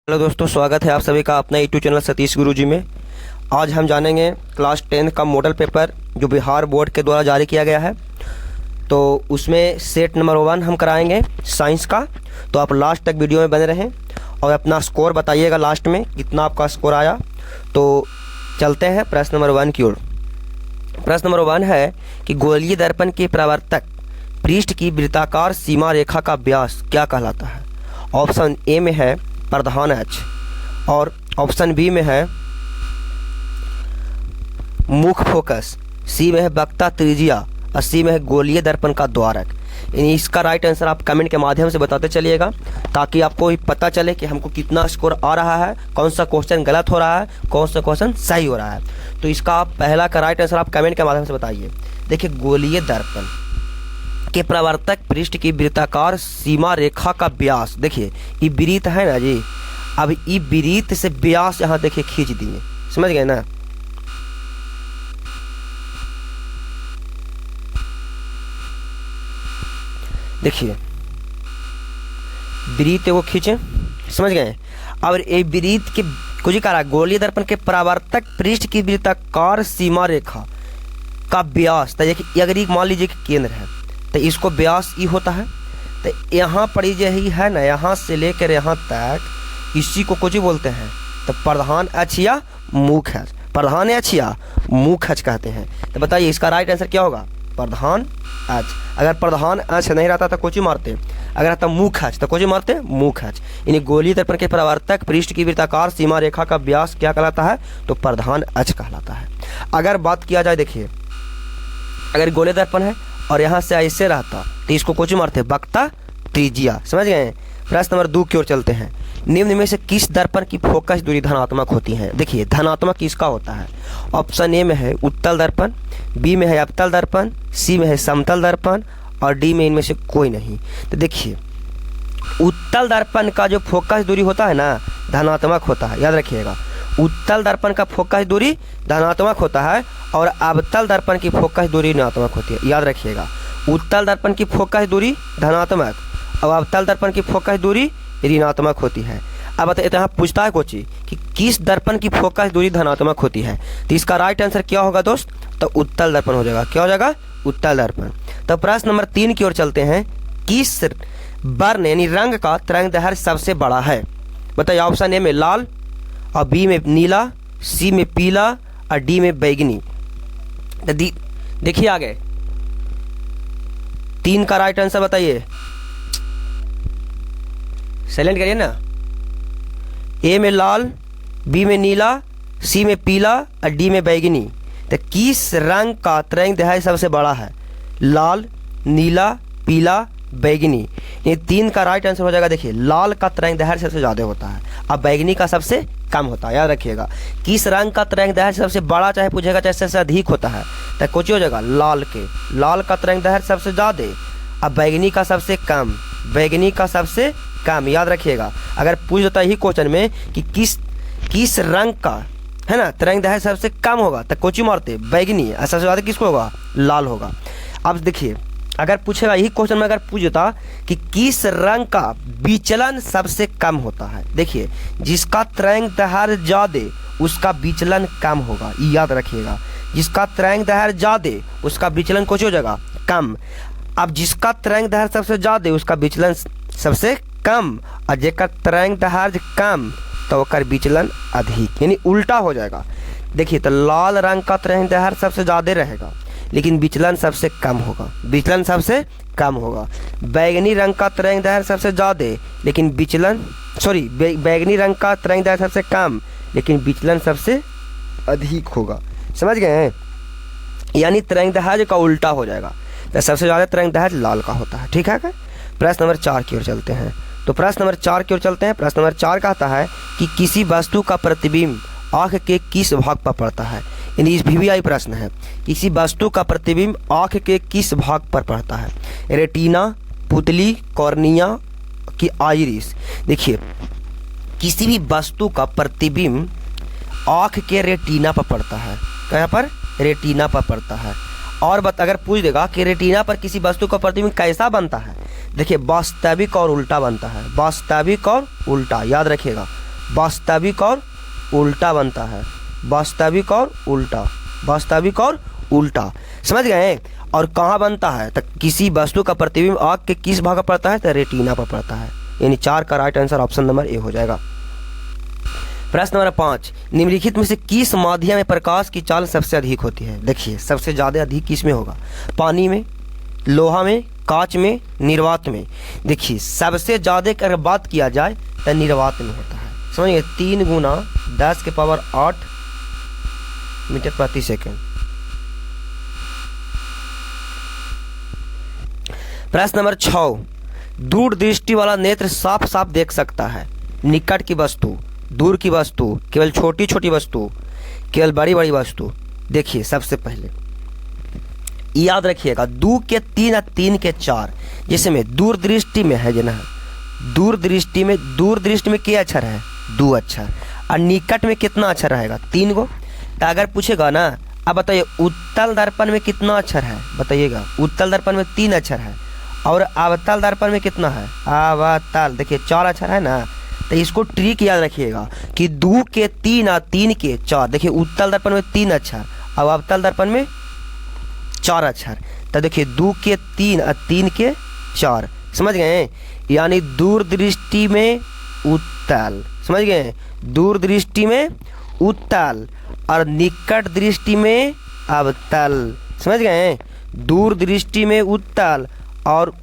Hello दोस्तों, स्वागत है आप सभी का अपना यूट्यूब चैनल सतीश गुरुजी में। आज हम जानेंगे क्लास 10 का मॉडल पेपर जो बिहार बोर्ड के द्वारा जारी किया गया है। तो उसमें सेट नंबर 1 हम कराएंगे साइंस का। तो आप लास्ट तक वीडियो में बने रहें और अपना स्कोर बताइएगा लास्ट में कितना आपका स्कोर आया। तो चलते हैं प्रश्न नंबर 1 की ओर। प्रश्न नंबर 1 है कि गोलीय दर्पण के परावर्तक पृष्ठ की वृत्ताकार सीमा रेखा का व्यास क्या कहलाता है। ऑप्शन ए में है प्रधान अक्ष और ऑप्शन बी में है मुख्य फोकस, सी में है वक्ता त्रिज्या और सी में है गोलीय दर्पण का द्वारक। इसका राइट आंसर आप कमेंट के माध्यम से बताते चलिएगा ताकि आपको पता चले कि हमको कितना स्कोर आ रहा है, कौन सा क्वेश्चन गलत हो रहा है, कौन सा क्वेश्चन सही हो रहा है। तो इसका आप पहला का राइट आंसर आप कमेंट के माध्यम से बताइए। देखिए, गोलीय दर्पण के प्रवर्तक पृष्ठ की वृत्ताकार सीमा रेखा का व्यास, देखिए ये वृत्त है ना जी, अब ये वृत्त से व्यास यहाँ देखिए खींच दिए, समझ गए ना। देखिए वृत्त वो खींचे, समझ गए। और ये वृत्त के कुछ ही कहा गोलीय दर्पण के परावर्तक पृष्ठ की वृत्ताकार सीमा रेखा का व्यास, तो देखिए अगर मान लीजिए कि केंद्र है तो इसको व्यास ई होता है। तो यहाँ पर यही है ना, यहाँ से लेकर यहाँ तक इसी को कुछ ही बोलते हैं तो प्रधान अक्ष या मुख्य अक्ष, प्रधान अक्ष या मुख्य अक्ष कहते हैं। तो बताइए इसका राइट आंसर क्या होगा, प्रधान अक्ष। अगर प्रधान अक्ष नहीं रहता तो कुछ ही मारते, अगर रहता मुख्य अक्ष तो कुछ ही मारते मुख्य अक्ष। यानी गोलीय दर्पण के परावर्तक पृष्ठ की वृत्ताकार सीमा रेखा का व्यास क्या कहलाता है, तो प्रधान अक्ष कहलाता है। अगर बात किया जाए, देखिए अगर गोलीय दर्पण है और यहाँ से ऐसे रहता तो इसको कुछ मारते वक्ता त्रिज्या, समझ गए। प्रश्न नंबर 2 की ओर चलते हैं। निम्न में से किस दर्पण की फोकस दूरी धनात्मक होती है। देखिए धनात्मक किसका होता है। ऑप्शन ए में है उत्तल दर्पण, बी में है अवतल दर्पण, सी में है समतल दर्पण और डी में इनमें से कोई नहीं। तो देखिए उत्तल दर्पण का जो फोकस दूरी होता है ना धनात्मक होता है, याद रखिएगा। उत्तल दर्पण का फोकस दूरी धनात्मक होता है और अवतल दर्पण की फोकस दूरी ऋणात्मक होती है, याद रखिएगा। उत्तल दर्पण की फोकस दूरी धनात्मक और अवतल दर्पण की फोकस दूरी ऋणात्मक होती है। अब यहाँ पूछता है कोची कि किस दर्पण की फोकस दूरी धनात्मक होती है, तो इसका राइट आंसर क्या होगा दोस्त, तो उत्तल दर्पण हो जाएगा। क्या हो जाएगा, उत्तल दर्पण। तो प्रश्न नंबर 3 की ओर चलते हैं। किस वर्ण यानी रंग का तरंगदैर्घ्य सबसे बड़ा है। बताइए ऑप्शन ए में लाल और बी में नीला, सी में पीला और डी में बैगनी। देखिए आगे 3 का राइट आंसर बताइए, साइलेंट करिए ना। ए में लाल, बी में नीला, सी में पीला और डी में बैगनी। तो किस रंग का तरंगदैर्घ्य सबसे बड़ा है, लाल, नीला, पीला, बैगनी। ये 3 का राइट आंसर हो जाएगा। देखिए लाल का तरंगदैर्घ्य सबसे ज़्यादा होता है और बैगनी का सबसे कम होता है, याद रखिएगा। किस रंग का तरंगदैर्घ्य सबसे बड़ा चाहे पूछेगा चाहे सबसे अधिक होता है, तो कुछ हो जाएगा लाल के, लाल का तरंगदैर्घ्य सबसे ज़्यादा और बैगनी का सबसे कम, बैगनी का सबसे कम, याद रखिएगा। अगर पूछ देता ही क्वेश्चन में कि किस रंग का है ना तरंगदैर्घ्य सबसे कम होगा तो कुछ ही मारते बैगनी, और सबसे ज़्यादा किसको होगा, लाल होगा। अब देखिए अगर पूछेगा यही क्वेश्चन में अगर पूछ देता कि किस रंग का विचलन सबसे कम होता है, देखिए जिसका तरंगदैर्घ्य ज़्यादा उसका विचलन कम होगा, याद रखिएगा। जिसका तरंगदैर्घ्य ज़्यादा उसका विचलन कुछ हो जाएगा कम। अब जिसका तरंगदैर्घ्य सबसे ज़्यादा उसका विचलन सबसे कम और जेकर तरंगदैर्घ्य कम तो ओकर विचलन अधिक, यानी उल्टा हो जाएगा। देखिए तो लाल रंग का तरंगदैर्घ्य सबसे ज़्यादा रहेगा लेकिन विचलन सबसे कम होगा, विचलन सबसे कम होगा। बैगनी रंग का तरंगदैर्घ्य सबसे ज़्यादा लेकिन विचलन बैगनी रंग का तरंगदैर्घ्य सबसे कम लेकिन विचलन सबसे अधिक होगा, समझ गए हैं। यानी तरंगदैर्घ्य का उल्टा हो जाएगा, तो सबसे ज़्यादा तरंगदैर्घ्य लाल का होता है, ठीक है। प्रश्न नंबर 4 की ओर चलते हैं। तो प्रश्न नंबर 4 की ओर चलते हैं। प्रश्न नंबर 4 कहता है कि किसी वस्तु का प्रतिबिंब आँख के किस भाग पर पड़ता है। यानी इस VVI प्रश्न है, किसी वस्तु का प्रतिबिंब आँख के किस भाग पर पड़ता है, रेटिना, पुतली, कॉर्निया की आइरिस। देखिए किसी भी वस्तु का प्रतिबिंब आँख के रेटिना पर पड़ता है, कहाँ पर, रेटिना पर पड़ता है। और अगर पूछ देगा कि रेटिना पर किसी वस्तु का प्रतिबिंब कैसा बनता है, देखिए वास्तविक और उल्टा बनता है, वास्तविक और उल्टा, याद रखिएगा वास्तविक और उल्टा बनता है, वास्तविक और उल्टा, वास्तविक और उल्टा, समझ गए। और कहाँ बनता है, तो किसी वस्तु का प्रतिबिंब आँख के किस भाग पर पड़ता है, तो रेटिना पर पड़ता है। यानी 4 का right answer option number A हो जाएगा। प्रश्न नंबर 5, निम्नलिखित में से किस माध्यम में प्रकाश की चाल सबसे अधिक होती है। देखिए सबसे ज़्यादा अधिक किस में होगा, पानी में, लोहा में, कांच में, निर्वात में। देखिए सबसे ज़्यादा अगर बात किया जाए तो निर्वात में होता है, समझिए। 3 गुना 10 के पावर 8 मीटर प्रति सेकंड। प्रश्न नंबर 6, दूर दृष्टि वाला नेत्र साफ साफ देख सकता है। निकट की वस्तु, दूर की वस्तु, केवल छोटी छोटी वस्तु, केवल बड़ी बड़ी वस्तु। देखिए सबसे पहले याद रखिएगा 2 के 3 और 3 के 4, जिसमें दूर दृष्टि में है जना, दूर दृष्टि में क्या अक्षर है, 2 अक्षर। और निकट में कितना अक्षर रहेगा, 3 गो। तो अगर पूछेगा ना, अब बताइए उत्तल दर्पण में कितना अक्षर है, बताइएगा। उत्तल दर्पण में 3 अक्षर है, और अवतल दर्पण में कितना है, अवतल, देखिए 4 अक्षर है ना। तो इसको ट्रिक याद रखिएगा कि 2 के 3 और 3 के 4। देखिए उत्तल दर्पण में 3 अक्षर और अवतल दर्पण में 4 अक्षर। तो देखिए 2 के 3 और 3 के 4, समझ गए। यानी दूर दृष्टि में उत्तल, समझ गए, दूर दृष्टि में उत्तल और निकट दृष्टि में अवतल, समझ गए। दूर दृष्टि में उत्तल और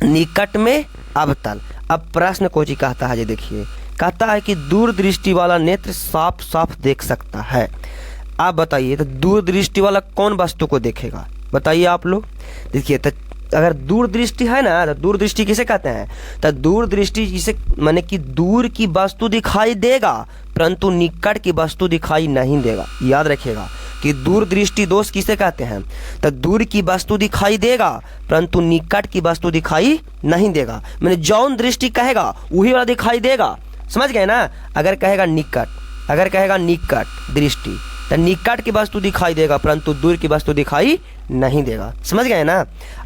निकट में अवतल। अब प्रश्न को जी कहता है, ये देखिए कहता है कि दूर दृष्टि वाला नेत्र साफ साफ देख सकता है। आप बताइए तो दूर दृष्टि वाला कौन वस्तु को देखेगा, बताइए आप लोग। देखिए तो अगर दूर दृष्टि है ना, तो दूर दृष्टि किसे कहते हैं, तो दूर दृष्टि जिसे माने कि दूर की वस्तु दिखाई देगा परंतु निकट की वस्तु दिखाई नहीं देगा। याद रखिएगा कि दूर दृष्टि दोष किसे कहते हैं, तो दूर की वस्तु दिखाई देगा परंतु निकट की वस्तु दिखाई नहीं देगा। मैंने जौन दृष्टि कहेगा वही वाला दिखाई देगा, समझ गए ना। अगर कहेगा निकट, अगर कहेगा निकट दृष्टि, तो निकट की वस्तु दिखाई देगा परंतु दूर की वस्तु दिखाई नहीं देगा, समझ गए ना।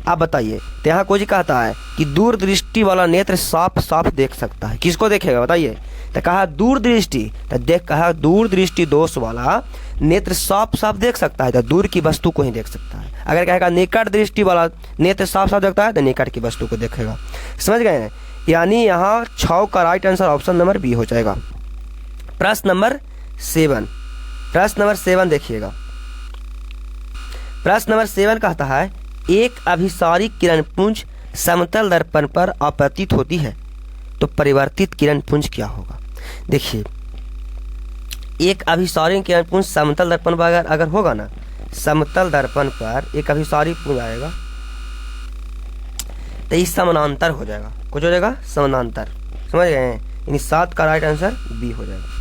आप बताइए तो यहाँ कोई कहता है कि दूर दृष्टि वाला नेत्र साफ साफ देख सकता है, किसको देखेगा बताइए। तो कहा दूर दृष्टि, तो देख कहा दूर दृष्टि दोष वाला नेत्र साफ साफ देख सकता है, तो दूर की वस्तु को ही देख सकता है। अगर कहेगा निकट दृष्टि वाला नेत्र साफ साफ देखता है, तो निकट की वस्तु को देखेगा, समझ गए ना। यानी यहाँ 6 का right answer option number B हो जाएगा। प्रश्न नंबर 7, प्रश्न नंबर 7 देखिएगा। प्रश्न नंबर 7 कहता है एक अभिसारी किरण पुंज समतल दर्पण पर आपतित होती है तो परिवर्तित किरण पुंज क्या होगा। देखिए एक अभिसारी किरण पुंज समतल दर्पण पर अगर होगा ना, समतल दर्पण पर एक अभिसारी पुंज आएगा तो इस समानांतर हो जाएगा, कुछ हो जाएगा समानांतर, समझ गए। यानी 7 का राइट आंसर बी हो जाएगा।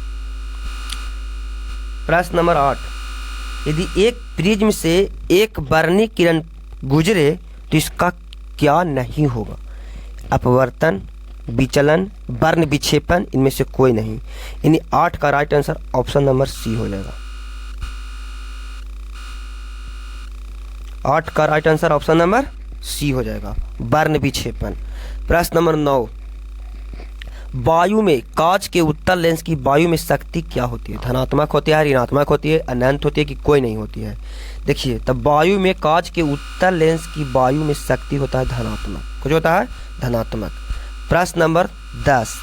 प्रश्न नंबर 8, यदि एक प्रिज्म से एक वर्णिक किरण गुजरे तो इसका क्या नहीं होगा। अपवर्तन, विचलन, वर्ण विक्षेपण, इनमें से कोई नहीं। यानी 8 का right answer option number C हो जाएगा। 8 का right answer option number C हो जाएगा, वर्ण विक्षेपण। प्रश्न नंबर 9, वायु में कांच के उत्तल लेंस की वायु में शक्ति क्या होती है। धनात्मक होती है, ऋणात्मक होती है, अनंत होती है कि कोई नहीं होती है। देखिए तब वायु में कांच के उत्तल लेंस की वायु में शक्ति होता है धनात्मक, कुछ होता है धनात्मक। प्रश्न नंबर 10,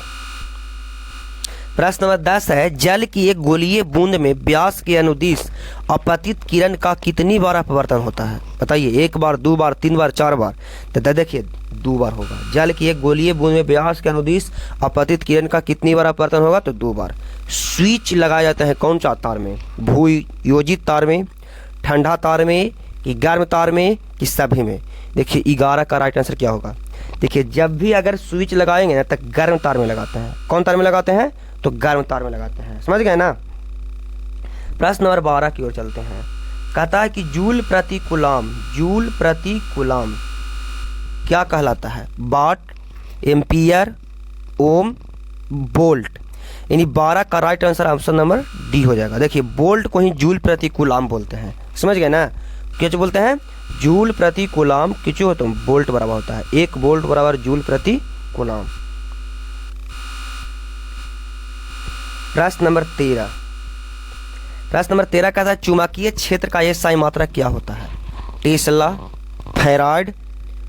प्रश्न नंबर 10 है जल की एक गोलीय बूंद में व्यास के अनुदिश अपतित किरण का कितनी बार अपवर्तन होता है। बताइए 1 बार, 2 बार, 3 बार, 4 बार। तो देखिए 2 बार होगा। जल की एक गोलीय बूंद में व्यास के अनुदिश अपतित किरण का कितनी बार अपवर्तन होगा, तो 2 बार। स्विच लगाए जाते हैं कौन सा तार में, भू योजित तार में, ठंडा तार में, कि गर्म तार में, कि सभी में। देखिए 11 का राइट आंसर क्या होगा। देखिए जब भी अगर स्विच लगाएंगे ना तो गर्म तार में लगाते हैं। कौन तार में लगाते हैं, तो गर्म तार में लगाते हैं, समझ गए ना। प्रश्न नंबर 12 की ओर चलते हैं। कहता है कि जूल प्रति कूलाम, जूल प्रति कूलाम क्या कहलाता है। वाट, एम्पियर, ओम, वोल्ट। यानी 12 का right answer option number D हो जाएगा। देखिए वोल्ट को ही जूल प्रति कूलाम बोलते हैं, समझ गए ना। क्या बोलते हैं, जूल प्रति कूलाम, किचु हो तो वोल्ट बराबर होता है, 1 वोल्ट बराबर जूल प्रति कूलाम। प्रश्न नंबर 13। प्रश्न नंबर 13 कहता है चुंबकीय क्षेत्र का एसआई मात्रक क्या होता है? टेस्ला, फैराड,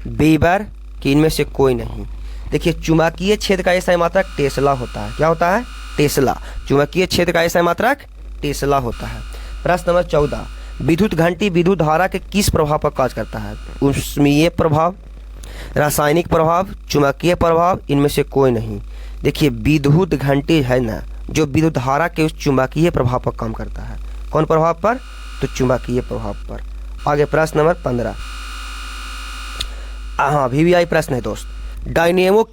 वेबर कि इनमें से कोई नहीं? देखिए चुंबकीय क्षेत्र का एसआई मात्रक टेस्ला होता है। क्या होता है? टेस्ला। चुंबकीय क्षेत्र का एसआई मात्रक टेस्ला होता है। प्रश्न नंबर 14। विद्युत घंटी विद्युत धारा के किस प्रभाव पर कार्य करता है? ऊष्मीय प्रभाव, रासायनिक प्रभाव, चुंबकीय प्रभाव, इनमें से कोई नहीं? देखिए विद्युत घंटी है ना, जो विद्युत धारा के उस चुंबकीय प्रभाव पर काम करता है। कौन प्रभाव पर? तो चुंबकीय प्रभाव पर। आगे प्रश्न नंबर 15। हाँ VVI प्रश्न है दोस्त। डायनेमो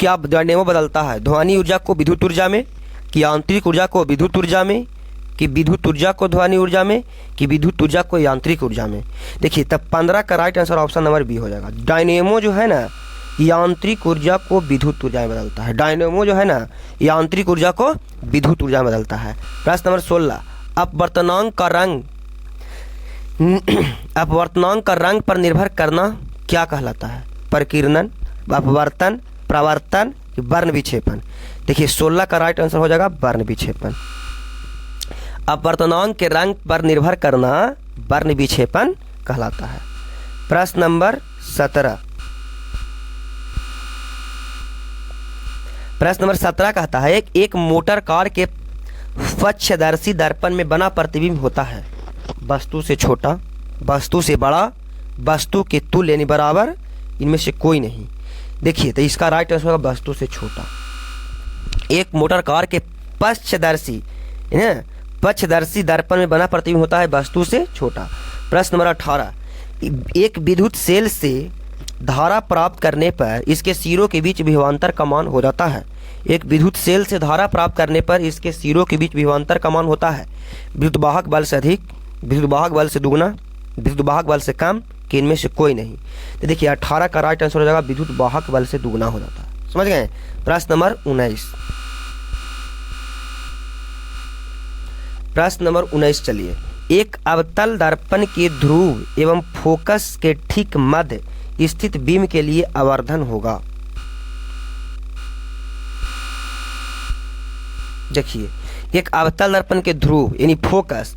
बदलता है? ध्वनि ऊर्जा को विद्युत ऊर्जा में, कि यांत्रिक ऊर्जा को विद्युत ऊर्जा में, कि विद्युत ऊर्जा को ध्वनि ऊर्जा में, कि विद्युत ऊर्जा को यांत्रिक ऊर्जा में? देखिए तब 15 का right answer option number B हो जाएगा। डायनेमो जो है ना यांत्रिक ऊर्जा को विद्युत ऊर्जा में बदलता है। डायनेमो जो है ना यांत्रिक ऊर्जा को विद्युत ऊर्जा में बदलता है। प्रश्न नंबर 16। अपवर्तनांक का रंग पर निर्भर करना क्या कहलाता है? प्रकीर्णन, अपवर्तन, प्रवर्तन, वर्ण विक्षेपण? देखिए 16 का राइट आंसर हो जाएगा वर्ण विक्षेपण। अपवर्तनांक के रंग पर निर्भर करना वर्ण विक्षेपण कहलाता है। प्रश्न नंबर 17। प्रश्न नंबर 17 कहता है एक मोटर कार के पक्षदर्शी दर्पण में बना प्रतिबिंब होता है वस्तु से छोटा, वस्तु से बड़ा, वस्तु के तुल्य यानी बराबर, इनमें से कोई नहीं? देखिए तो इसका राइट आंसर होगा वस्तु से छोटा। एक मोटर कार के पक्षदर्शी दर्पण में बना प्रतिबिंब होता है वस्तु से छोटा। प्रश्न नंबर 18। एक विद्युत सेल से धारा प्राप्त करने पर इसके सिरों के बीच विभवांतर का मान हो जाता है। एक विद्युत सेल से धारा प्राप्त करने पर इसके सिरों के बीच विभवांतर का मान होता है विद्युतवाहक बल से अधिक, विद्युतवाहक बल से दुगुना, विद्युतवाहक बल से कम, कि इनमें से कोई नहीं? तो देखिए 18 का राइट आंसर हो जाएगा विद्युतवाहक बल से दुगुना हो जाता है। समझ गए? प्रश्न नंबर 19। प्रश्न नंबर 19 चलिए। एक अवतल दर्पण के ध्रुव एवं फोकस के ठीक मध्य स्थित बीम के लिए आवर्धन होगा। देखिए एक अवतल दर्पण के ध्रुव यानी फोकस,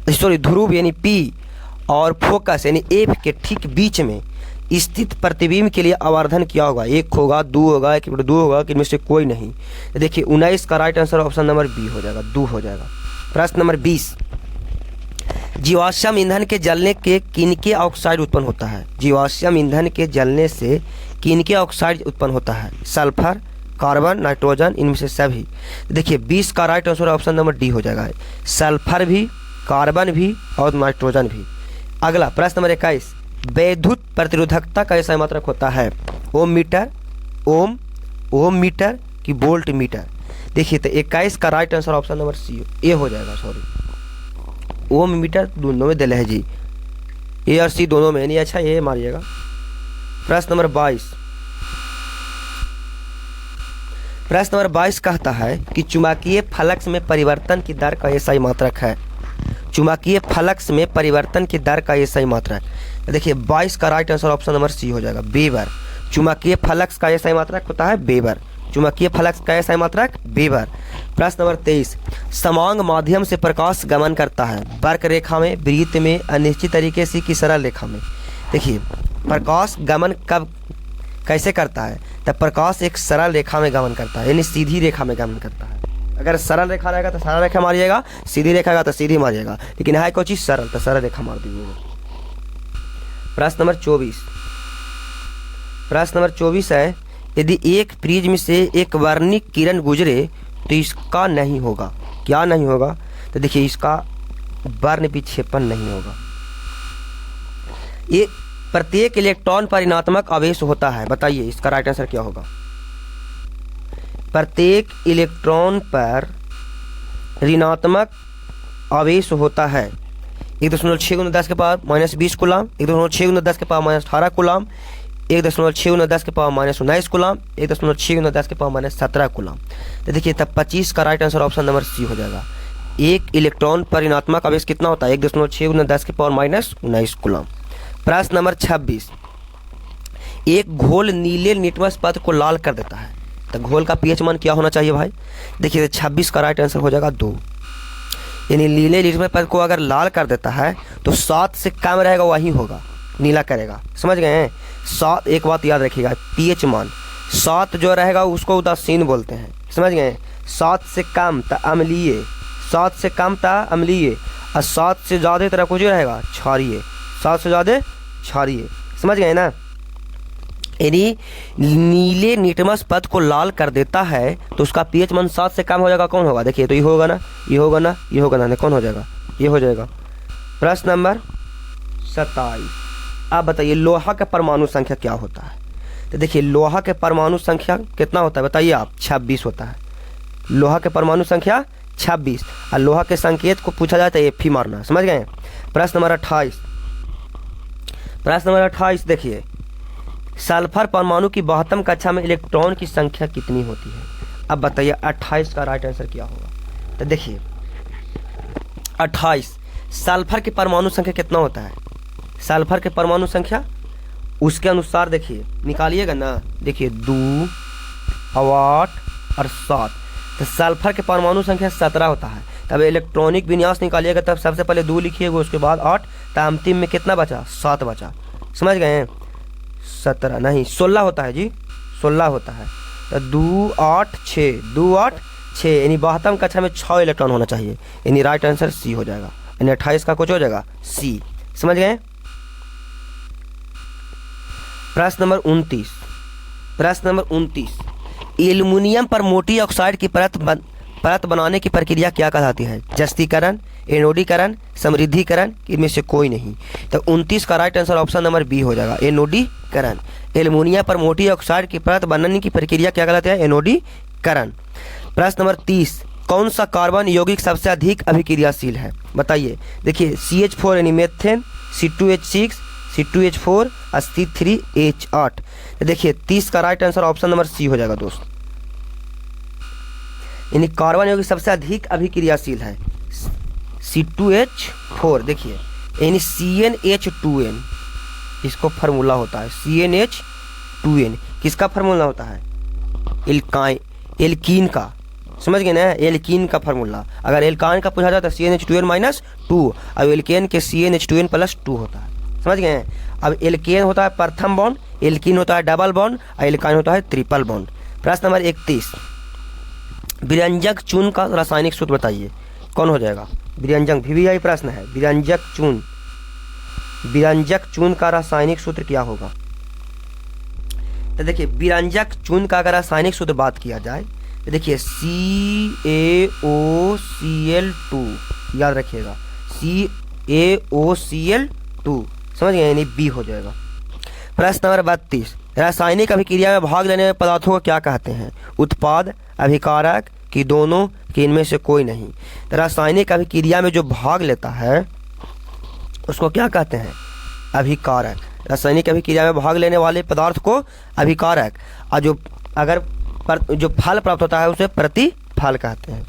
ध्रुव यानी P और फोकस यानी F के ठीक बीच में स्थित प्रतिबिंब के लिए आवर्धन क्या होगा? 1 होगा, 2 होगा, 1/2 होगा, कि इनमें से कोई नहीं? देखिए 19 का right answer option number B हो जाएगा, 2 हो जाएगा। प्रश्न नंबर 20। जीवाश्म ईंधन के जलने के किनके ऑक्साइड उत्पन्न होता है? जीवाश्म ईंधन के जलने से किनके ऑक्साइड उत्पन्न होता है? सल्फर, कार्बन, नाइट्रोजन, इनमें से सभी? देखिए 20 का right answer option number D हो जाएगा, सल्फर भी, कार्बन भी और नाइट्रोजन भी। अगला प्रश्न नंबर 21। विद्युत प्रतिरोधकता का एसआई मात्रक होता है? ओम मीटर, ओम मीटर कि वोल्ट मीटर? देखिए तो 21 का right answer option number C A हो जाएगा। सॉरी ओम मीटर दोनों में दिल है जी, ए और सी दोनों में नहीं। अच्छा ये मारिएगा। प्रश्न नंबर 22। प्रश्न नंबर 22 कहता है कि चुंबकीय फ्लक्स में परिवर्तन की दर का एसआई मात्रक है। चुंबकीय फ्लक्स में परिवर्तन की दर का एसआई मात्रक? देखिए 22 का right answer option number C हो जाएगा, वेबर। चुंबकीय फ्लक्स का एसआई मात्रक होता है वेबर। चुंबकीय फ्लक्स का एसआई मात्रक वेबर। प्रश्न नंबर 23। समांग माध्यम से प्रकाश गमन करता है वक्र रेखा में, वृत्त में, अनिश्चित तरीके से कि सरल रेखा में? देखिए प्रकाश गमन कब कैसे करता है? तब प्रकाश एक सरल रेखा में गमन करता है, यानी सीधी रेखा में गमन करता है। अगर सरल रेखा रहेगा तो सरल रेखा मारिएगा, सीधी रेखा रहेगा तो सीधी मारिएगा, लेकिन है कोई चीज़ सरल तो सरल रेखा मार दीजिएगा। प्रश्न नंबर 24। प्रश्न नंबर 24 है यदि एक प्रिज्म से एक वर्णिक किरण गुजरे तो इसका नहीं होगा। क्या नहीं होगा? तो देखिए इसका वर्ण विक्षेपण नहीं होगा। ये प्रत्येक इलेक्ट्रॉन पर ऋणात्मक आवेश होता है, बताइए इसका राइट आंसर क्या होगा? प्रत्येक इलेक्ट्रॉन पर ऋणात्मक आवेश होता है 1.6 10 के पावर -20 कूलाम, 1.6 10 के पावर -18 कूलाम, 1.6 10 के पावर -19 कूलाम, 1.6 10 के पावर -17 कूलाम। तो देखिए तब 25 का right answer option number C हो जाएगा। एक इलेक्ट्रॉन पर ऋणात्मक आवेश कितना होता है? 1.6 10 के पावर -19 कूलाम। प्रश्न नंबर 26। एक घोल नीले लिटमस पत्र को लाल कर देता है, तो घोल का पीएच मान क्या होना चाहिए भाई? देखिए 26 का राइट आंसर हो जाएगा 2। यानी नीले लिटमस पद को अगर लाल कर देता है तो 7 से कम रहेगा वही होगा, नीला करेगा। समझ गए हैं? 7, एक बात याद रखिएगा, पीएच मान 7 जो रहेगा उसको उदासीन बोलते हैं। समझ गए? 7 से कम तो अम्लीय, 7 से कम तो अम्लीय, और 7 से ज़्यादा तरह कुछ रहेगा क्षारीय, 7 से ज़्यादा क्षारीय। समझ गए ना? यानी नीले निटमस पद को लाल कर देता है तो उसका पीएच मान 7 से कम हो जाएगा। कौन होगा? देखिए तो ये होगा ना, ये होगा ना, ये होगा ना, कौन हो जाएगा? ये हो जाएगा। प्रश्न नंबर 27। आप बताइए लोहा का परमाणु संख्या क्या होता है? तो देखिए लोहा के परमाणु संख्या कितना होता है बताइए आप? 26 होता है। लोहा के परमाणु संख्या 26, और लोहा के संकेत को पूछा जाए तो एफ ही मारना। समझ गए? प्रश्न नंबर 28। प्रश्न नंबर 28 देखिए, सल्फर परमाणु की 72 कक्षा में इलेक्ट्रॉन की संख्या कितनी होती है? अब बताइए 28 का राइट आंसर क्या होगा? तो देखिए 28, सल्फर की परमाणु संख्या कितना होता है? सल्फर के परमाणु संख्या उसके अनुसार देखिए निकालिएगा ना। देखिए 2, 8 और 7, तो सल्फर के परमाणु संख्या 17 होता है। तब इलेक्ट्रॉनिक विन्यास निकालिएगा तब सबसे पहले 2 लिखिएगा, उसके बाद 8, तो अंतिम में कितना बचा? 7 बचा। समझ गए? 17 नहीं 16 होता है जी, 16 होता है। तो 2, 8, 6, 2, 8, 6, यानी 72 कक्षा में 6 इलेक्ट्रॉन होना चाहिए। यानी राइट आंसर सी हो जाएगा। यानी 28 का कुछ हो जाएगा सी। समझ गए? प्रश्न नंबर 29। प्रश्न नंबर 29, एल्युमिनियम पर मोटी ऑक्साइड की परत बनाने की प्रक्रिया क्या कहलाती है? जस्तीकरण, एनोडीकरण, समृद्धिकरण, इनमें से कोई नहीं। तो 29 का right answer option number B हो जाएगा, एनोडीकरण। एल्युमिनियम पर मोटी ऑक्साइड की परत बनाने की प्रक्रिया क्या कहलाती है? एनोडीकरण। प्रश्न नंबर 30, कौन सा कार्बन यौगिक सबसे अधिक अभिक्रियाशील है? बताइए। देखिए CH4 यानी मेथेन, C2H6, C2H4 और C3H8। देखिए 30 का right answer option number C हो जाएगा दोस्त। यानी कार्बन यौगिक सबसे अधिक अभिक्रियाशील है C2H4। देखिए यानी CnH2n इसको फार्मूला होता है, CnH2n किसका फार्मूला होता है? एल्कीन का। समझ गए ना? एल्कीन का फार्मूला। अगर एल्काइन का पूछा जाता है CnH2n-2, अब एल्केन के CnH2n+2 होता है। समझ गए? अब एल्केन होता है प्रथम बॉन्ड, एल्कीन होता है डबल बॉन्ड, और एल्काइन होता है ट्रिपल बॉन्ड। प्रश्न नंबर 31, विरंजक चून का रासायनिक सूत्र बताइए। कौन हो जाएगा? विरंजक VVI प्रश्न है। विरंजक चून का रासायनिक सूत्र क्या होगा? तो देखिए विरंजक चून का अगर रासायनिक सूत्र बात किया जाए तो देखिए CaOCl2, याद रखिएगा CaOCl2। समझ गए? यानी बी हो जाएगा। प्रश्न नंबर 32, रासायनिक अभिक्रिया में भाग लेने वाले पदार्थों को क्या कहते हैं? उत्पाद, अभिकारक, कि दोनों, कि इनमें से कोई नहीं। तो रासायनिक अभिक्रिया में जो भाग लेता है उसको क्या कहते हैं? अभिकारक। रासायनिक अभिक्रिया में भाग लेने वाले पदार्थ को अभिकारक, और जो जो फल प्राप्त होता है उसे प्रतिफल कहते हैं,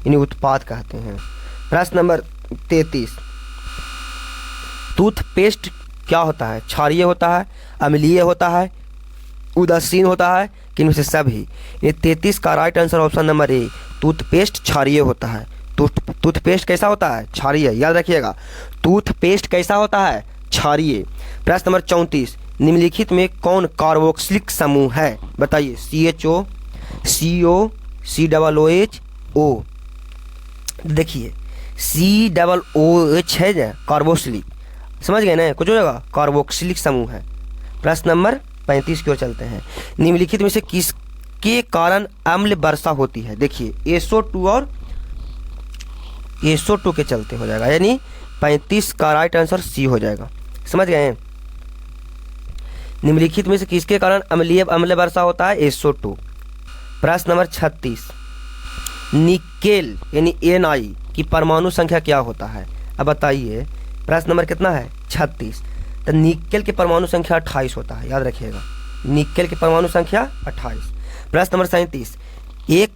यानी उत्पाद कहते हैं। प्रश्न नंबर 33, टूथपेस्ट क्या होता है? क्षारीय होता है, अम्लीय होता है, उदासीन होता है, कि इनमें से सभी? ये 33 का right answer option number A, toothpaste क्षारीय होता है। टूथपेस्ट कैसा होता है? क्षारीय। याद रखिएगा टूथपेस्ट कैसा होता है? क्षारीय। प्रश्न नंबर 34, निम्नलिखित में कौन कार्बोक्सिलिक समूह है? बताइए। CHO, CO, COOH। देखिए COOH है कार्बोक्सिलिक। समझ गए ना? कुछ हो जाएगा कार्बोक्सिलिक समूह है। प्रश्न नंबर 35 की ओर चलते हैं। निम्नलिखित में से किसके कारण अम्ल वर्षा होती है? देखिए SO2 और SO2 के चलते हो जाएगा, यानी 35 का राइट आंसर सी हो जाएगा। समझ गए? निम्नलिखित में से किसके कारण अम्ल वर्षा होता है? SO2। प्रश्न नंबर 36, निकेल यानी Na की परमाणु संख्या क्या होता है? अब बताइए। प्रश्न नंबर कितना है? 36। तो निकेल की परमाणु संख्या 28 होता है। याद रखिएगा निकेल की परमाणु संख्या 28। प्रश्न नंबर 37, एक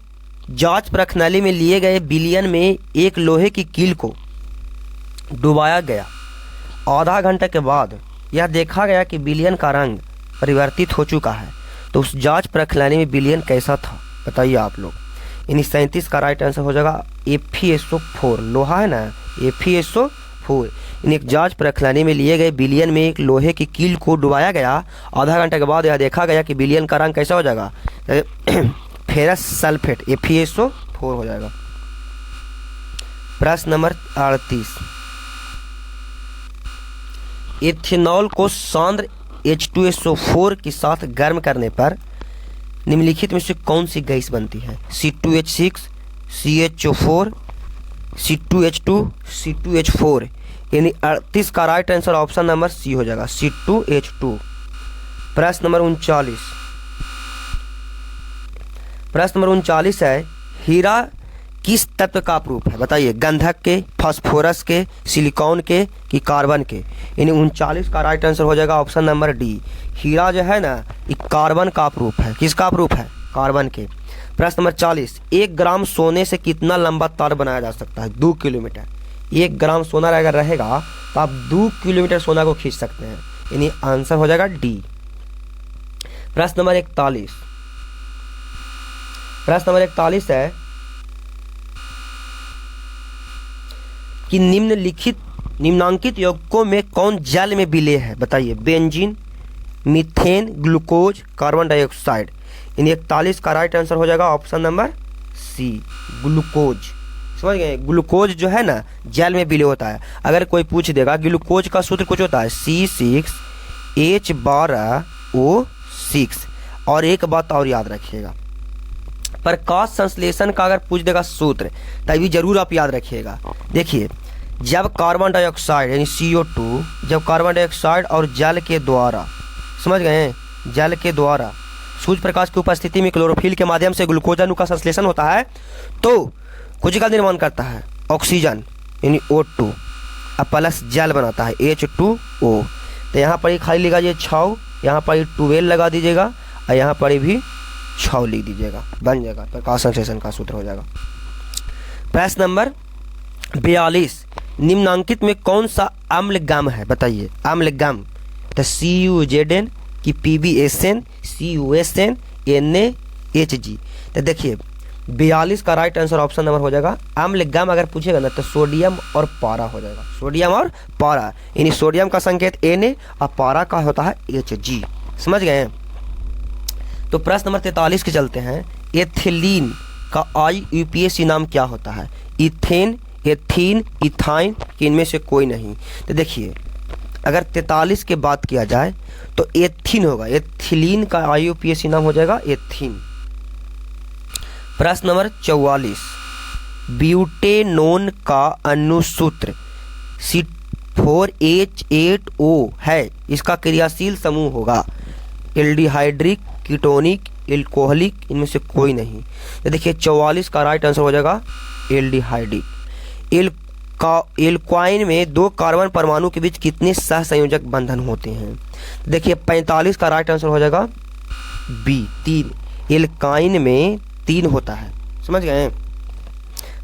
जांच प्रणाली में लिए गए विलयन में एक लोहे की कील को डुबाया गया। आधा घंटे के बाद यह देखा गया कि विलयन का रंग परिवर्तित हो चुका है। तो उस जांच प्रणाली में विलयन कैसा था? बताइए आप लोग। यानी 37 का राइट आंसर हो जाएगा FeSO4। लोहा है ना, FeSO4। इन एक जांच प्रक्रिया में लिए गए बिलियन में एक लोहे की कील को डुबाया गया। आधा घंटे के बाद यह देखा गया कि बिलियन का रंग कैसा हो जाएगा, फेरस सल्फेट, FeSO4 हो जाएगा। प्रश्न नंबर 38, इथेनॉल को सांद्र H2SO4 के साथ गर्म करने पर निम्नलिखित में से कौन सी गैस बनती है? C2H6, CHO4, C2H2, C2H4। यानी 38 का right answer option number C हो जाएगा, C2H2। प्रश्न नंबर 39, प्रश्न नंबर 39 है, हीरा किस तत्व का अपरूप है? बताइए, गंधक के, फास्फोरस के, सिलिकॉन के कि कार्बन के? यानी 39 का राइट आंसर हो जाएगा ऑप्शन नंबर डी। हीरा जो है ना, ये कार्बन का अपरूप है। किसका अपरूप है? कार्बन के। प्रश्न नंबर 40, 1 ग्राम सोने से कितना लंबा तार बनाया जा सकता है? 2 किलोमीटर। 1 ग्राम सोना अगर रहेगा तो आप 2 किलोमीटर सोना को खींच सकते हैं। यानी आंसर हो जाएगा डी। प्रश्न नंबर 41, प्रश्न नंबर 41 है कि निम्नांकित यौगिकों में कौन जल में विलेय है? बताइए, benzene, methane, glucose, carbon dioxide. इन 41 का राइट आंसर हो जाएगा ऑप्शन नंबर सी, ग्लूकोज। समझ गए? ग्लूकोज जो है ना, जल में विलेय होता है। अगर कोई पूछ देगा ग्लूकोज का सूत्र कुछ होता है C6H12O6। और एक बात और याद रखिएगा, प्रकाश संश्लेषण का अगर पूछ देगा सूत्र तभी जरूर आप याद रखिएगा। देखिए, जब कार्बन डाइऑक्साइड यानी CO2, जब कार्बन डाइऑक्साइड और जल के द्वारा, समझ गए, जल के द्वारा सूर्य प्रकाश की उपस्थिति में क्लोरोफिल के माध्यम से ग्लूकोज अणु का संश्लेषण होता है तो कुछ का निर्माण करता है, ऑक्सीजन यानी O2, और प्लस जल बनाता है H2O। तो यहाँ पर ही खाली लगाइए 6, यहाँ पर ही 12 लगा दीजिएगा और यहाँ पर भी 6 लिख दीजिएगा, बन जाएगा, प्रकाश संश्लेषण का सूत्र हो जाएगा। प्रश्न नंबर 42, निम्नांकित में कौन सा अम्लगम है? बताइए, अम्लगम। तो CuZn कि PbSn, CuSn, NaHg। तो देखिए 42 का राइट आंसर ऑप्शन नंबर हो जाएगा, अम्लगम अगर पूछेगा ना तो सोडियम और पारा हो जाएगा, सोडियम और पारा। यानी सोडियम का संकेत Na और पारा का होता है Hg। समझ गए? तो प्रश्न नंबर 43 के चलते हैं, एथिलीन का IUPAC नाम क्या होता है? इथेन, एथीन, इथाइन कि इनमें से कोई नहीं? तो देखिए, अगर 43 के बात किया जाए तो एथीन होगा, एथिलीन का IUPAC नाम हो जाएगा एथीन। प्रश्न नंबर 44, ब्यूटेनोन का अनुसूत्र C4H8O है, इसका क्रियाशील समूह होगा एल्डिहाइड्रिक, कीटोनिक, एल्कोहलिक, इनमें से कोई नहीं। तो देखिए 44 का राइट आंसर हो जाएगा एल्डिहाइडिक। एल्क्वाइन में 2 कार्बन परमाणु के बीच कितने सहसंयोजक बंधन होते हैं? देखिए 45 का राइट आंसर हो जाएगा बी, 3। एल्काइन में 3 होता है। समझ गए?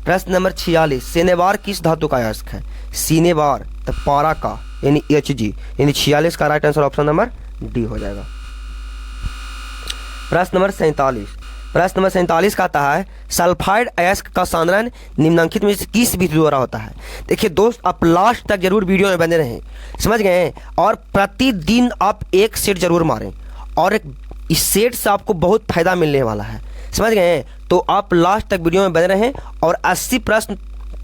प्रश्न नंबर 46, सेनेबार किस धातु का अयस्क है? सीनेबार तो पारा का यानी Hg। यानी 46 का right answer option number D हो जाएगा। प्रश्न नंबर 47, प्रश्न नंबर 47 का आता है, सल्फाइड अयस्क का सांद्रण निम्नलिखित में से किस विधि द्वारा होता है? देखिए दोस्त, आप लास्ट तक जरूर वीडियो में बने रहें। समझ गए? और प्रतिदिन आप एक सेट जरूर मारें और इस सेट से आपको बहुत फायदा मिलने वाला है। समझ गए? तो आप लास्ट तक वीडियो में बने रहें और 80 प्रश्न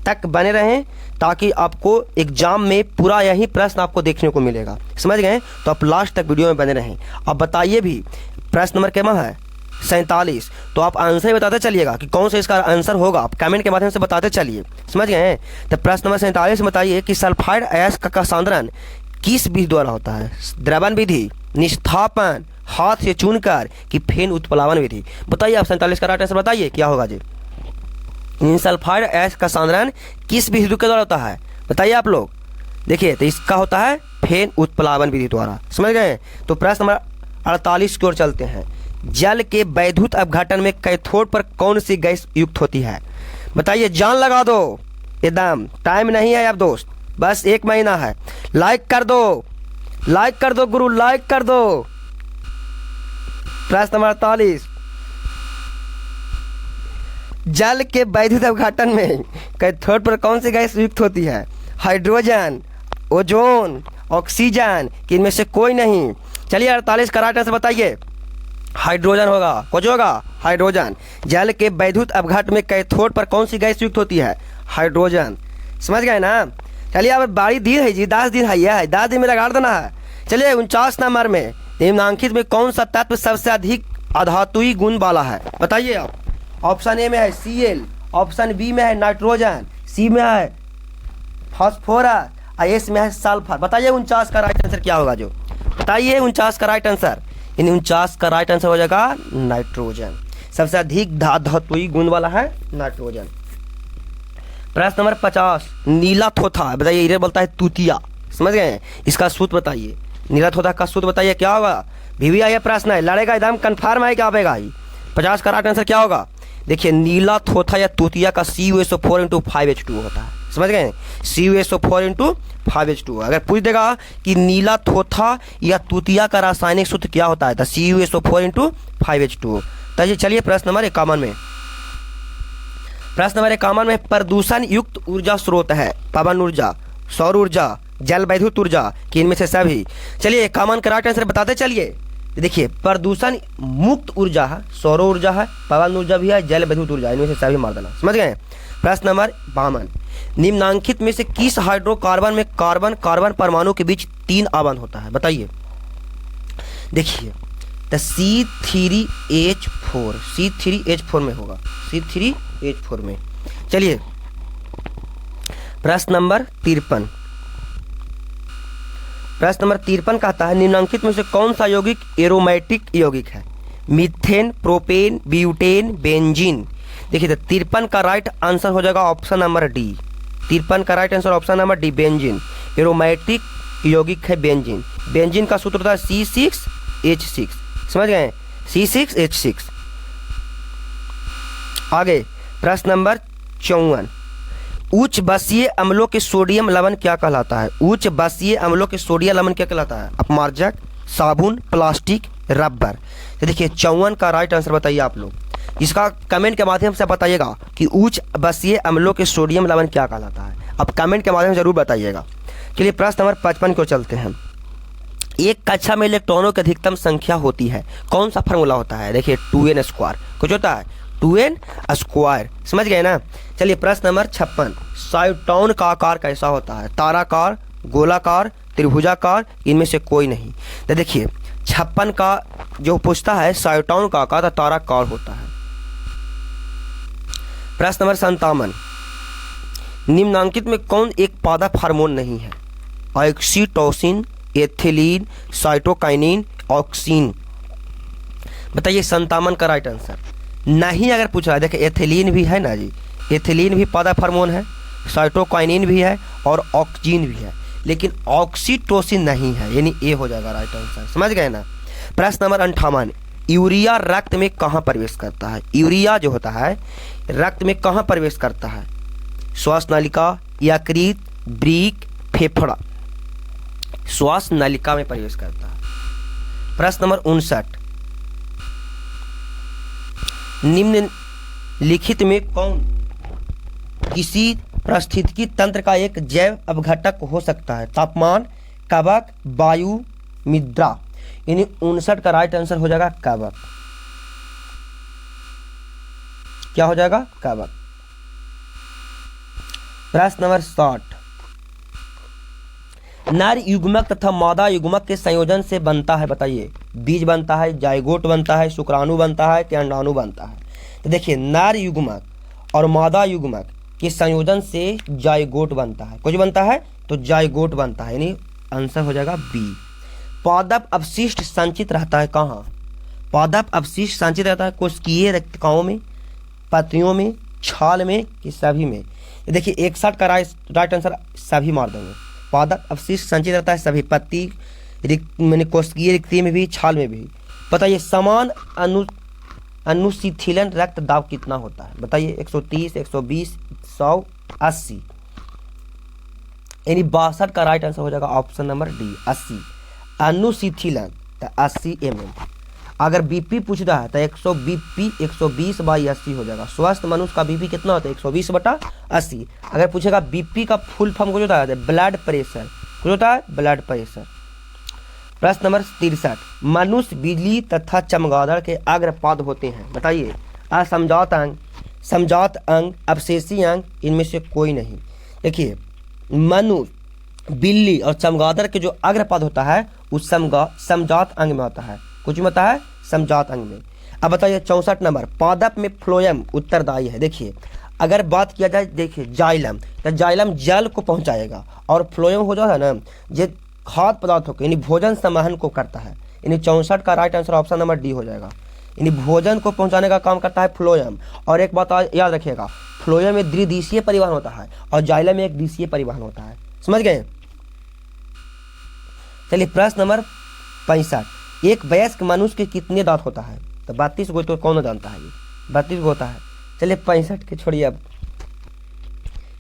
तक बने रहें ताकि आपको एग्जाम में पूरा यही प्रश्न आपको देखने को मिलेगा। समझ गए? तो आप लास्ट तक वीडियो में बने रहें। अब बताइए भी, प्रश्न नंबर क्या है? 47। तो आप आंसर बताते चलिएगा कि कौन सा इसका आंसर होगा, आप कमेंट के माध्यम से बताते चलिए। समझ गए? तो प्रश्न नंबर 47 बताइए कि सल्फाइड अयस्क का सांद्रण किस विधि द्वारा होता है? द्रवण विधि, निष्स्थापन, हाथ से चुनकर कि फेन उत्प्लावन विधि? बताइए आप 47 का राइट आंसर बताइए क्या होगा जी। सल्फाइड अयस्क का सांद्रण किस विधि के द्वारा होता है? बताइए आप लोग। देखिए तो इसका होता है फेन उत्प्लावन विधि द्वारा। समझ गए? तो प्रश्न नंबर 48 की ओर चलते हैं, जल के वैद्युत अपघटन में कैथोड पर कौन सी गैस युक्त होती है? बताइए, जान लगा दो, एकदम टाइम नहीं है अब दोस्त, बस 1 महीना है। लाइक कर दो, लाइक कर दो गुरु, लाइक कर दो। प्रश्न नंबर 48, जल के वैद्युत अपघटन में कैथोड पर कौन सी गैस युक्त होती है? हाइड्रोजन, ओजोन, ऑक्सीजन, कि इनमें से कोई नहीं? चलिए 48 का राइट आंसर बताइए। हाइड्रोजन होगा। कुछ होगा? हाइड्रोजन। जल के वैद्युत अपघटन में कैथोड पर कौन सी गैस युक्त होती है? हाइड्रोजन। समझ गए ना? चलिए अब बारी दिन है जी, 10 दिन है, 10 दिन में लगा देना है। चलिए 49 नंबर में निम्नलिखित में कौन सा तत्व सबसे अधिक अधातुई गुण वाला है? बताइए आप। ऑप्शन ए में है Cl, ऑप्शन बी में है नाइट्रोजन, सी में है फास्फोरस, एस में है सल्फर। बताइए 49 का राइट आंसर क्या होगा? जो बताइए 49 का राइट आंसर। इन 49 का राइट आंसर हो जाएगा नाइट्रोजन। सबसे अधिक धातुई गुण वाला है नाइट्रोजन। प्रश्न नंबर 50, नीला थोथा। बताइए, इधर बोलता है तूतिया। समझ गए? इसका सूत्र बताइए। नीला थोथा का सूत्र बताइए क्या होगा? भी आइए प्रश्न है, लड़ेगा एकदम कन्फर्म है क्या आएगा? 50 का राइट आंसर क्या होगा? देखिए, नीला थोथा या तूतिया का CuSO4 × 5H2 होता है। समझ गए? CuSO4 × 5H2। अगर पूछ देगा कि नीला थोथा या तूतिया का रासायनिक सूत्र क्या होता है, तो CuSO4 × 5H2। तो चलिए प्रश्न नंबर 51 में। प्रश्न नंबर 51 में प्रदूषण युक्त ऊर्जा स्रोत है पवन ऊर्जा, सौर ऊर्जा, जल वैद्युत ऊर्जा, कि इनमें से सभी? चलिए 51 का राइट आंसर बताते चलिए। देखिए, प्रदूषण मुक्त ऊर्जा है, सौर ऊर्जा है, पवन ऊर्जा भी है, जल विद्युत ऊर्जा, इनमें से सभी मार देना। समझ गए? प्रश्न नंबर 52, निम्नलिखित में से किस हाइड्रोकार्बन में कार्बन कार्बन परमाणु के बीच 3 आबंध होता है? बताइए। देखिए, तो C3H4 में होगा, C3H4 में। चलिए प्रश्न नंबर 53। प्रश्न नंबर 53 कहता है, निम्नलिखित में से कौन सा यौगिक एरोमेटिक यौगिक है? Methane, propane, butane, benzene. देखिए, तो 53 का राइट आंसर हो जाएगा ऑप्शन नंबर डी। 53 का right answer option number D, benzene. Aromatic यौगिक है बेंजीन। बेंजीन का सूत्र होता है C6H6। समझ गए? C6H6। आगे प्रश्न नंबर 54, उच्च बसीय अम्लों के सोडियम लवण क्या कहलाता है? उच्च बसीय अम्लों के सोडियम लवण क्या कहलाता है? अपमार्जक, साबुन, प्लास्टिक, रबर। तो देखिए 54 का राइट आंसर बताइए आप लोग। इसका कमेंट के माध्यम से बताइएगा कि उच्च बसीय अम्लों के सोडियम लवण क्या कहलाता है। आप कमेंट के माध्यम से जरूर बताइएगा। चलिए प्रश्न नंबर 55 को चलते हैं। एक कक्षा में इलेक्ट्रॉनों की अधिकतम संख्या होती है, कौन सा फार्मूला होता है? देखिए 2n²। कुछ होता है 2n²। समझ गए ना? चलिए प्रश्न नंबर 56, साइटोन का आकार कैसा होता है? ताराकार, गोलाकार, त्रिभुजाकार, इनमें से कोई नहीं? तो देखिए 56 का जो पूछता है साइटोन का आकार तो ताराकार होता है। प्रश्न नंबर 57, निम्नलिखित में कौन एक पादप हार्मोन नहीं है? Oxytocin, ethylene, cytokinin, oxygen. बताइए 57 का राइट आंसर। नहीं अगर पूछ रहा है, देखिए एथिलीन भी है ना जी, एथिलीन भी पादप हार्मोन है, साइटोकाइनिन भी है और ऑक्सीन भी है, लेकिन ऑक्सीटोसिन नहीं है, यानी ए हो जाएगा राइट आंसर। समझ गए ना? प्रश्न नंबर 58, यूरिया रक्त में कहाँ प्रवेश करता है? यूरिया जो होता है रक्त में कहाँ प्रवेश करता है? श्वास नलिका, यकृत, वृक्क, फेफड़ा। श्वास नलिका में प्रवेश करता है। प्रश्न नंबर 59, निम्नलिखित में कौन किसी पारिस्थितिकी तंत्र का एक जैव अपघटक हो सकता है? तापमान, कवक, वायु, मृदा। यानी 59 का राइट आंसर हो जाएगा कवक। क्या हो जाएगा? कवक। प्रश्न नंबर 60, नर युग्मक तथा मादा युग्मक के संयोजन से बनता है? बताइए। बीज बनता है, जाइगोट बनता है, शुक्राणु बनता है, क्या अंडाणु बनता है? तो देखिए नर युग्मक और मादा युग्मक के संयोजन से जाइगोट बनता है। कुछ बनता है तो जाइगोट बनता है, यानी आंसर हो जाएगा बी। पादप अवशिष्ट संचित रहता है कहाँ? पादप अवशिष्ट संचित रहता है कोशिकीय रक्तकोशिकाओं में, पत्तियों में, छाल में, कि सभी में? देखिए 61 का राइट आंसर सभी मार देंगे। पादप अवशिष्ट संचित रहता है सभी, पत्ती मैंने कोशिकीय रिक्ति में भी, छाल में भी। बताइए समान अनुशीथिलन रक्त दाब कितना होता है? बताइए 130, 120, 180, यानी 62 का राइट आंसर हो जाएगा ऑप्शन नंबर डी 80। अनुशीथिलन तो 80 mm। अगर बीपी पूछता है तो 120/80 हो जाएगा। स्वस्थ मनुष्य का बीपी कितना होता है? 120/80। अगर पूछेगा बीपी का फुल फॉर्म कुछ होता है ब्लड प्रेशर, कुछ होता है ब्लड प्रेशर। प्रश्न नंबर 63, मनुष्य बिजली तथा चमगादड़ के अग्रपाद होते हैं, बताइए। असमजात अंग, समजात अंग, अवशेषी अंग, इनमें से कोई नहीं। देखिए मनुष्य, बिल्ली और चमगादड़ के जो अग्रपाद होता है उस समजात अंग में होता है, कुछ में होता है समजात अंग में। अब बताइए 64 नंबर, पादप में फ्लोएम उत्तरदायी है। देखिए अगर बात किया जाए, देखिए जाइलम, तो जाइलम जल को पहुंचाएगा और फ्लोएम हो जाता है ना जो खाद्य पदार्थों को यानी भोजन संवहन को करता है। यानी 64 का right answer option number D हो जाएगा। यानी भोजन को पहुंचाने का काम करता है फ्लोएम। और एक बात याद रखिएगा, फ्लोएम में द्विदिशीय परिवहन होता है और जाइलम में एक दिशीय परिवहन होता है, समझ गए। चलिए प्रश्न नंबर 65, एक वयस्क मनुष्य के कितने दांत होता है? तो 32 को, तो कौन जानता है, ये 32 को होता है। चलिए 65 के छोड़िए। अब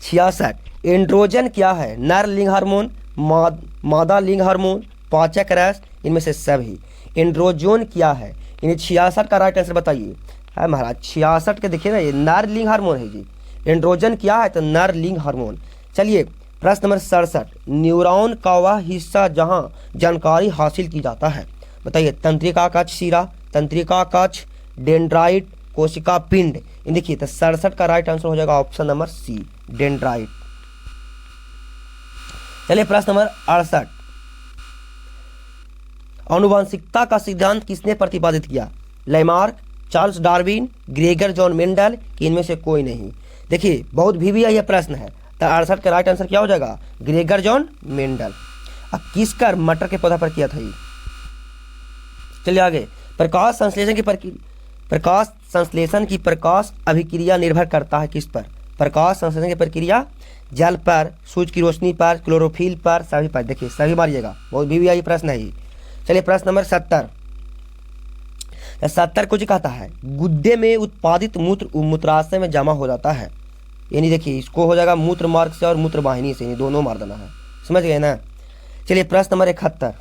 66, एंड्रोजन क्या है? नर लिंग हार्मोन, मादा लिंग हार्मोन, पाचक रस, इनमें से सभी। एंड्रोजन क्या है? यानी 66 का राइट आंसर बताइए। है महाराज 66 के देखिए ना, ये नर लिंग हार्मोन है जी। एंड्रोजन क्या है? तो नर लिंग हार्मोन। चलिए प्रश्न नंबर 67, न्यूरॉन का वह हिस्सा जहां जानकारी हासिल की जाता है, बताइए। तंत्रिका कक्ष शिरा, तंत्रिका कक्ष, डेंड्राइट, कोशिका पिंड। देखिए तो 67 का राइट आंसर हो जाएगा ऑप्शन नंबर सी, डेंड्राइट। चलिए प्रश्न नंबर 68, आनुवंशिकता का सिद्धांत किसने प्रतिपादित किया? Lamarck, Charles Darwin, Gregor John Mendel, कि इनमें से कोई नहीं। देखिए बहुत भी यह प्रश्न है, तो 68 का राइट आंसर क्या हो जाएगा? Gregor John Mendel. अब किस कर मटर के पौधा पर किया था ये? चलिए आगे, प्रकाश संश्लेषण की प्रकाश अभिक्रिया निर्भर करता है किस पर? प्रकाश संश्लेषण की प्रक्रिया जल पर, सूरज की रोशनी पर, क्लोरोफिल पर, सभी पर। देखिए सभी मारिएगा, बहुत भी यही प्रश्न है ये। चलिए प्रश्न नंबर 70 कुछ कहता है गुद्दे में उत्पादित मूत्र मूत्राशय में जमा हो जाता है। यानी देखिए इसको हो जाएगा मूत्र मार्ग से और मूत्र वाहिनी से, दोनों मार देना है, समझ गए ना। चलिए प्रश्न नंबर 71,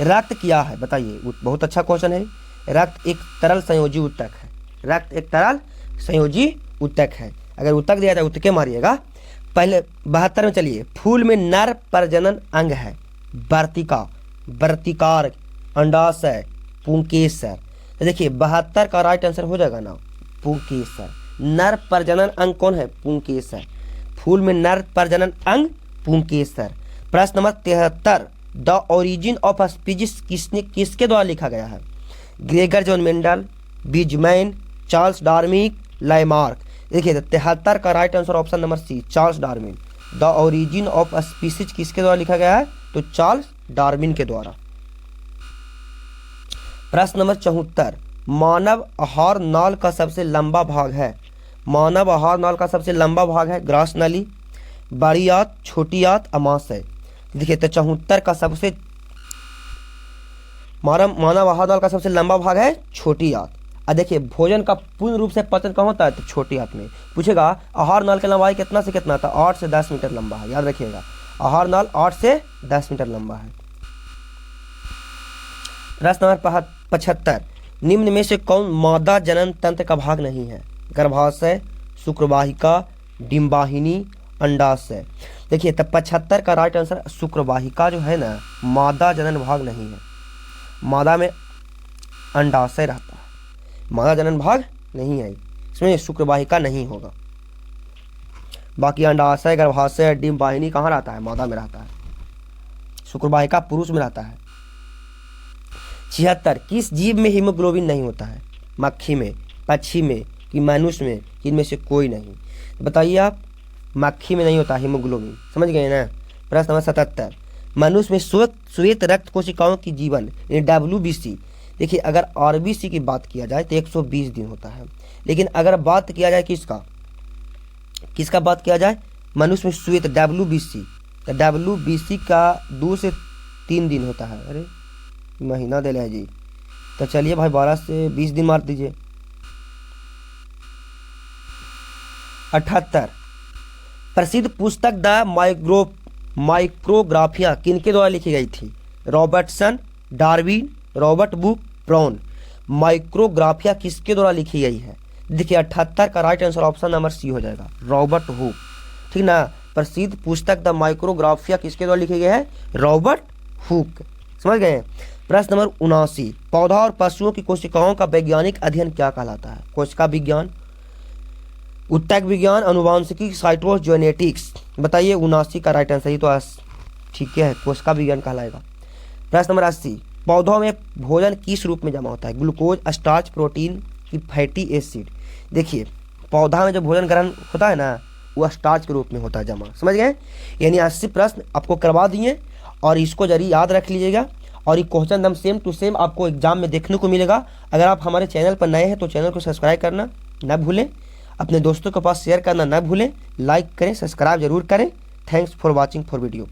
रक्त क्या है? बताइए, बहुत अच्छा क्वेश्चन है। रक्त एक तरल संयोजी उत्तक है। रक्त एक तरल संयोजी उत्तक है। अगर उत्तक दिया जाए उत्तके मारिएगा। पहले 72 में चलिए, फूल में नर प्रजनन अंग है, वर्तिका, वर्तिकार, अंडाशय, पुंकेसर। तो देखिए 72 का राइट आंसर हो जाएगा ना पुंकेसर। नर प्रजनन अंग कौन है? पुंकेसर। फूल में नर प्रजनन अंग पुंकेसर। प्रश्न number 73, the origin of species किसके द्वारा लिखा गया है? Gregor John Mendel, Weismann, Charles Darwin, Lamarck. देखिए 73 का right answer option number C, Charles Darwin. The origin of species किसके द्वारा लिखा गया है? तो चार्ल्स डार्विन के द्वारा। प्रश्न नंबर 74, मानव आहार नाल का सबसे लंबा भाग है? मानव आहार नाल का सबसे लंबा भाग है ग्रास नली, बड़ी आंत, छोटी आंत, अमाशय। देखिए तो 74 का सबसे मानव आहार नाल का सबसे लंबा भाग है छोटी आंत। और देखिए भोजन का पूर्ण रूप से पचन कहाँ होता है? तो छोटी आंत में। पूछेगा आहार नाल की लंबाई कितना से कितना था? 8 से 10 मीटर लंबा है, याद रखिएगा। आहार नाल 8 से 10 मीटर लंबा है। प्रश्न नंबर 75, निम्न में से कौन मादा जनन तंत्र का भाग नहीं है? गर्भाशय, शुक्रवाहिका, डिंबाहिनी, अंडाशय। देखिए तब 75 का राइट आंसर शुक्रवाहिका जो है ना, मादा जनन भाग नहीं है। मादा में अंडाशय रहता है, मादा जनन भाग नहीं है, इसमें शुक्रवाहिका नहीं होगा। बाकी अंडाशय, गर्भाशय, डिंबाहिनी कहाँ रहता है? मादा में रहता है। शुक्रवाहिका पुरुष में रहता है। 76, किस जीव में हीमोग्लोबिन नहीं होता है? मक्खी में, पक्षी में, कि मनुष्य में, कि इनमें से कोई नहीं? बताइए आप। मक्खी में नहीं होता हीमोग्लोबिन, समझ गए ना। प्रश्न नंबर 77, मनुष्य में श्वेत रक्त कोशिकाओं की जीवन WBC। देखिए अगर RBC की बात किया जाए तो 120 दिन होता है, लेकिन अगर बात किया जाए किसका बात किया जाए? मनुष्य में श्वेत WBC, तो WBC का 2 से 3 दिन होता है। अरे महीना दे ले जी, तो चलिए भाई 12 से 20 दिन मार दीजिए। 78, प्रसिद्ध पुस्तक द माइक्रोग्राफिया किनके द्वारा लिखी गई थी? Robertson, Darwin, Robert Hooke, Brown. Micrographia किसके द्वारा लिखी गई है? देखिए 78 का right answer option number C हो जाएगा, रॉबर्ट हुक। ठीक ना, प्रसिद्ध पुस्तक द माइक्रोग्राफिया किसके द्वारा लिखी गई है? Robert Hooke. समझ गए? प्रश्न नंबर 79, पौधा और पशुओं की कोशिकाओं का वैज्ञानिक अध्ययन क्या कहलाता है? कोशिका विज्ञान, उत्तक विज्ञान, अनुवांशिकी, साइटोजेनेटिक्स। बताइए 79 का राइट आंसर, ये तो ठीक है, कोशिका विज्ञान कहलाएगा। प्रश्न नंबर 80, पौधों में भोजन किस रूप में जमा होता है? ग्लूकोज, स्टार्च, प्रोटीन की फैटी एसिड? देखिए पौधा में जो भोजन ग्रहण होता है ना, वो स्टार्च के रूप में होता है जमा। समझ गए? यानी 80 प्रश्न आपको करवा दिए और इसको जरूर याद रख लीजिएगा और ये क्वेश्चन एकदम सेम टू सेम आपको एग्जाम में देखने को मिलेगा। अगर आप हमारे चैनल पर नए हैं तो चैनल को सब्सक्राइब करना ना भूलें, अपने दोस्तों के पास शेयर करना ना भूलें, लाइक करें, सब्सक्राइब जरूर करें। Thanks for watching for video.